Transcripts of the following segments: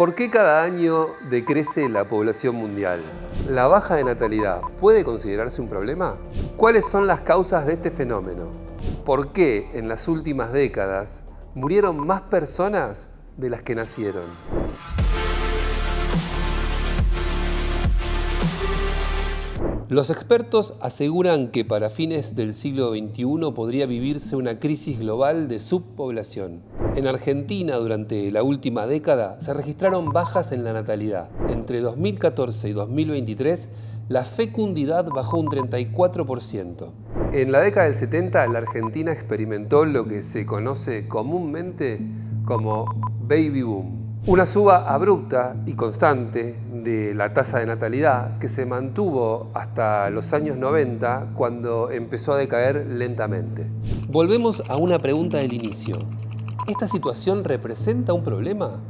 ¿Por qué cada año decrece la población mundial? ¿La baja de natalidad puede considerarse un problema? ¿Cuáles son las causas de este fenómeno? ¿Por qué en las últimas décadas murieron más personas de las que nacieron? Los expertos aseguran que para fines del siglo XXI podría vivirse una crisis global de subpoblación. En Argentina, durante la última década, se registraron bajas en la natalidad. Entre 2014 y 2023, la fecundidad bajó un 34%. En la década del 70, la Argentina experimentó lo que se conoce comúnmente como baby boom. Una suba abrupta y constante de la tasa de natalidad que se mantuvo hasta los años 90, cuando empezó a decaer lentamente. Volvemos a una pregunta del inicio. ¿Esta situación representa un problema?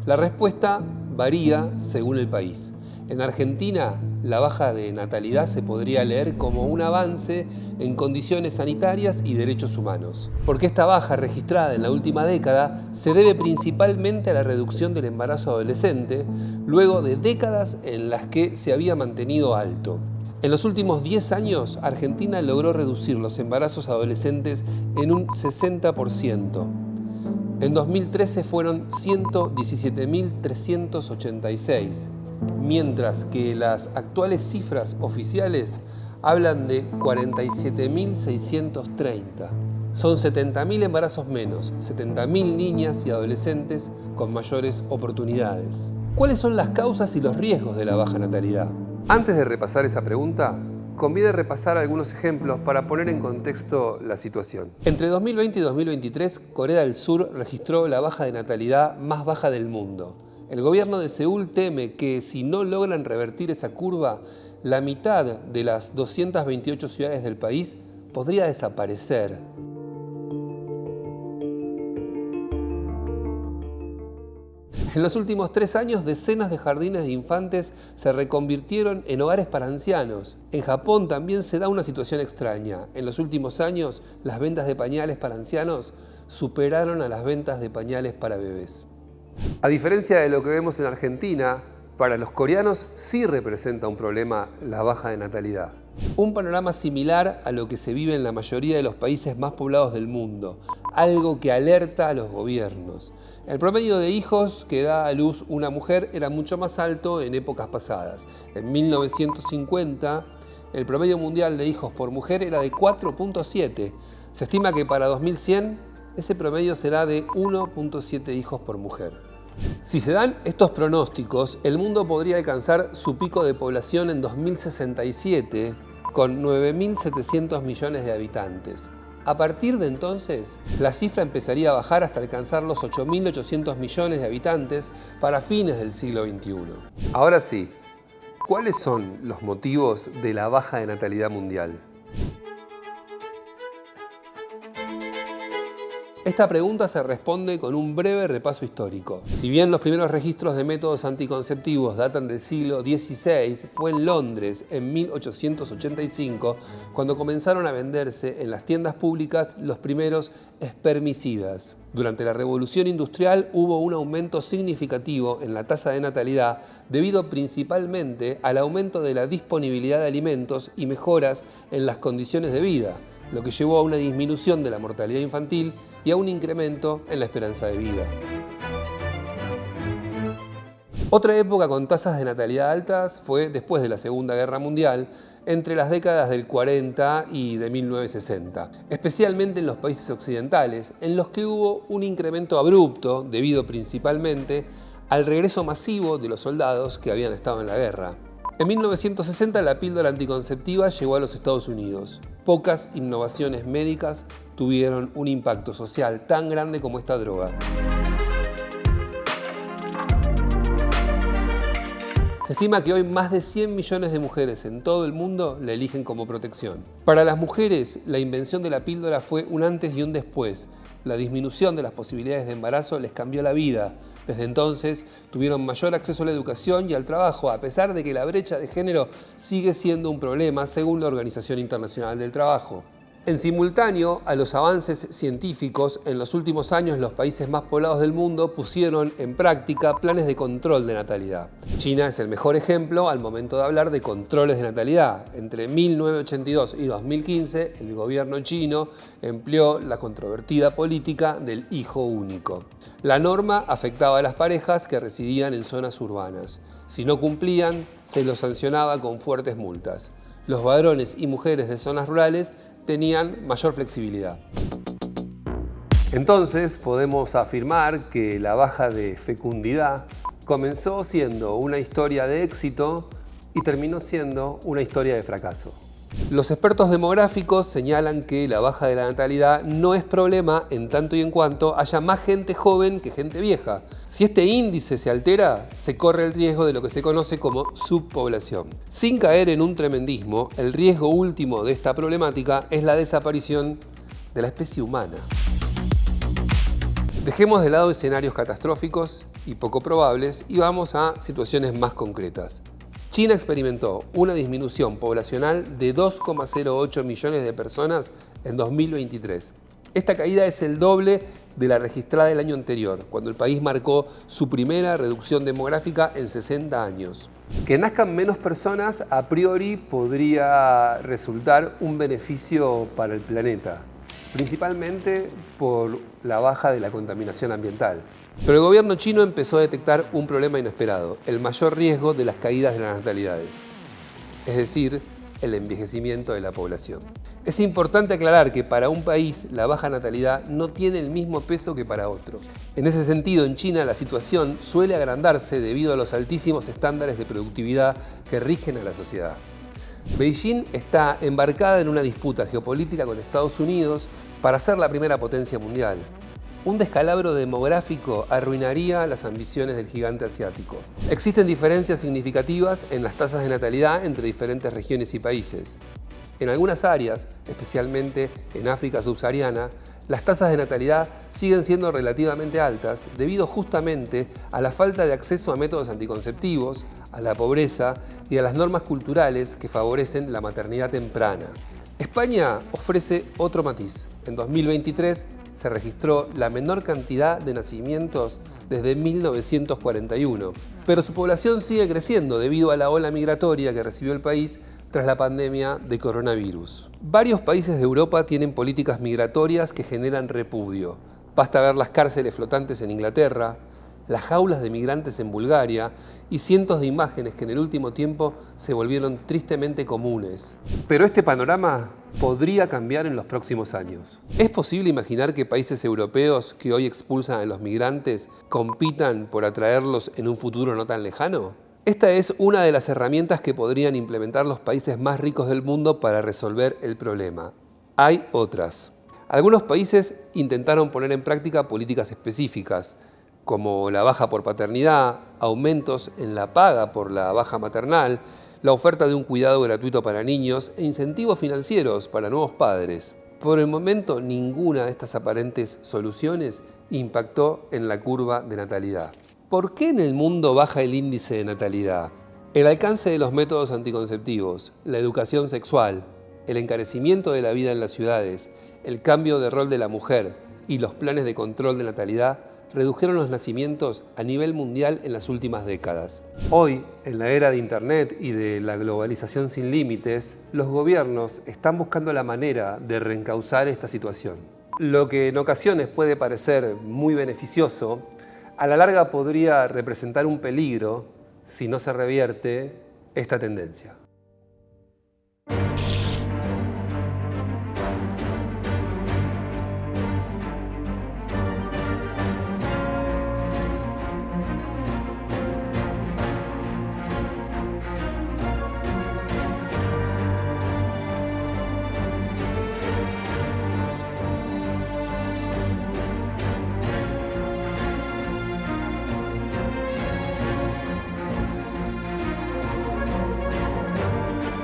La respuesta varía según el país. En Argentina, la baja de natalidad se podría leer como un avance en condiciones sanitarias y derechos humanos, porque esta baja registrada en la última década se debe principalmente a la reducción del embarazo adolescente, luego de décadas en las que se había mantenido alto. En los últimos 10 años, Argentina logró reducir los embarazos adolescentes en un 60%. En 2013 fueron 117.386. Mientras que las actuales cifras oficiales hablan de 47.630. Son 70.000 embarazos menos, 70.000 niñas y adolescentes con mayores oportunidades. ¿Cuáles son las causas y los riesgos de la baja natalidad? Antes de repasar esa pregunta, conviene repasar algunos ejemplos para poner en contexto la situación. Entre 2020 y 2023, Corea del Sur registró la baja de natalidad más baja del mundo. El gobierno de Seúl teme que si no logran revertir esa curva, la mitad de las 228 ciudades del país podría desaparecer. En los últimos 3 años, decenas de jardines de infantes se reconvirtieron en hogares para ancianos. En Japón también se da una situación extraña. En los últimos años, las ventas de pañales para ancianos superaron a las ventas de pañales para bebés. A diferencia de lo que vemos en Argentina, para los coreanos sí representa un problema la baja de natalidad. Un panorama similar a lo que se vive en la mayoría de los países más poblados del mundo, algo que alerta a los gobiernos. El promedio de hijos que da a luz una mujer era mucho más alto en épocas pasadas. En 1950, el promedio mundial de hijos por mujer era de 4.7. Se estima que para 2100 ese promedio será de 1.7 hijos por mujer. Si se dan estos pronósticos, el mundo podría alcanzar su pico de población en 2067 con 9.700 millones de habitantes. A partir de entonces, la cifra empezaría a bajar hasta alcanzar los 8.800 millones de habitantes para fines del siglo XXI. Ahora sí, ¿cuáles son los motivos de la baja de natalidad mundial? Esta pregunta se responde con un breve repaso histórico. Si bien los primeros registros de métodos anticonceptivos datan del siglo XVI, fue en Londres, en 1885, cuando comenzaron a venderse en las tiendas públicas los primeros espermicidas. Durante la Revolución Industrial hubo un aumento significativo en la tasa de natalidad debido principalmente al aumento de la disponibilidad de alimentos y mejoras en las condiciones de vida, lo que llevó a una disminución de la mortalidad infantil y a un incremento en la esperanza de vida. Otra época con tasas de natalidad altas fue después de la Segunda Guerra Mundial, entre las décadas del 40 y de 1960, especialmente en los países occidentales, en los que hubo un incremento abrupto debido principalmente al regreso masivo de los soldados que habían estado en la guerra. En 1960 la píldora anticonceptiva llegó a los Estados Unidos. Pocas innovaciones médicas tuvieron un impacto social tan grande como esta droga. Se estima que hoy más de 100 millones de mujeres en todo el mundo la eligen como protección. Para las mujeres, la invención de la píldora fue un antes y un después. La disminución de las posibilidades de embarazo les cambió la vida. Desde entonces tuvieron mayor acceso a la educación y al trabajo, a pesar de que la brecha de género sigue siendo un problema según la Organización Internacional del Trabajo. En simultáneo a los avances científicos, en los últimos años los países más poblados del mundo pusieron en práctica planes de control de natalidad. China es el mejor ejemplo al momento de hablar de controles de natalidad. Entre 1982 y 2015, el gobierno chino empleó la controvertida política del hijo único. La norma afectaba a las parejas que residían en zonas urbanas. Si no cumplían, se los sancionaba con fuertes multas. Los varones y mujeres de zonas rurales tenían mayor flexibilidad. Entonces podemos afirmar que la baja de fecundidad comenzó siendo una historia de éxito y terminó siendo una historia de fracaso. Los expertos demográficos señalan que la baja de la natalidad no es problema en tanto y en cuanto haya más gente joven que gente vieja. Si este índice se altera, se corre el riesgo de lo que se conoce como subpoblación. Sin caer en un tremendismo, el riesgo último de esta problemática es la desaparición de la especie humana. Dejemos de lado escenarios catastróficos y poco probables y vamos a situaciones más concretas. China experimentó una disminución poblacional de 2,08 millones de personas en 2023. Esta caída es el doble de la registrada el año anterior, cuando el país marcó su primera reducción demográfica en 60 años. Que nazcan menos personas a priori podría resultar un beneficio para el planeta, principalmente por la baja de la contaminación ambiental. Pero el gobierno chino empezó a detectar un problema inesperado, el mayor riesgo de las caídas de las natalidades, es decir, el envejecimiento de la población. Es importante aclarar que para un país la baja natalidad no tiene el mismo peso que para otro. En ese sentido, en China la situación suele agrandarse debido a los altísimos estándares de productividad que rigen a la sociedad. Beijing está embarcada en una disputa geopolítica con Estados Unidos para ser la primera potencia mundial. Un descalabro demográfico arruinaría las ambiciones del gigante asiático. Existen diferencias significativas en las tasas de natalidad entre diferentes regiones y países. En algunas áreas, especialmente en África subsahariana, las tasas de natalidad siguen siendo relativamente altas debido justamente a la falta de acceso a métodos anticonceptivos, a la pobreza y a las normas culturales que favorecen la maternidad temprana. España ofrece otro matiz. En 2023 se registró la menor cantidad de nacimientos desde 1941, pero su población sigue creciendo debido a la ola migratoria que recibió el país tras la pandemia de coronavirus. Varios países de Europa tienen políticas migratorias que generan repudio. Basta ver las cárceles flotantes en Inglaterra, las jaulas de migrantes en Bulgaria y cientos de imágenes que en el último tiempo se volvieron tristemente comunes. Pero este panorama podría cambiar en los próximos años. ¿Es posible imaginar que países europeos que hoy expulsan a los migrantes compitan por atraerlos en un futuro no tan lejano? Esta es una de las herramientas que podrían implementar los países más ricos del mundo para resolver el problema. Hay otras. Algunos países intentaron poner en práctica políticas específicas, como la baja por paternidad, aumentos en la paga por la baja maternal, la oferta de un cuidado gratuito para niños e incentivos financieros para nuevos padres. Por el momento, ninguna de estas aparentes soluciones impactó en la curva de natalidad. ¿Por qué en el mundo baja el índice de natalidad? El alcance de los métodos anticonceptivos, la educación sexual, el encarecimiento de la vida en las ciudades, el cambio de rol de la mujer y los planes de control de natalidad redujeron los nacimientos a nivel mundial en las últimas décadas. Hoy, en la era de Internet y de la globalización sin límites, los gobiernos están buscando la manera de reencauzar esta situación. Lo que en ocasiones puede parecer muy beneficioso, a la larga podría representar un peligro si no se revierte esta tendencia.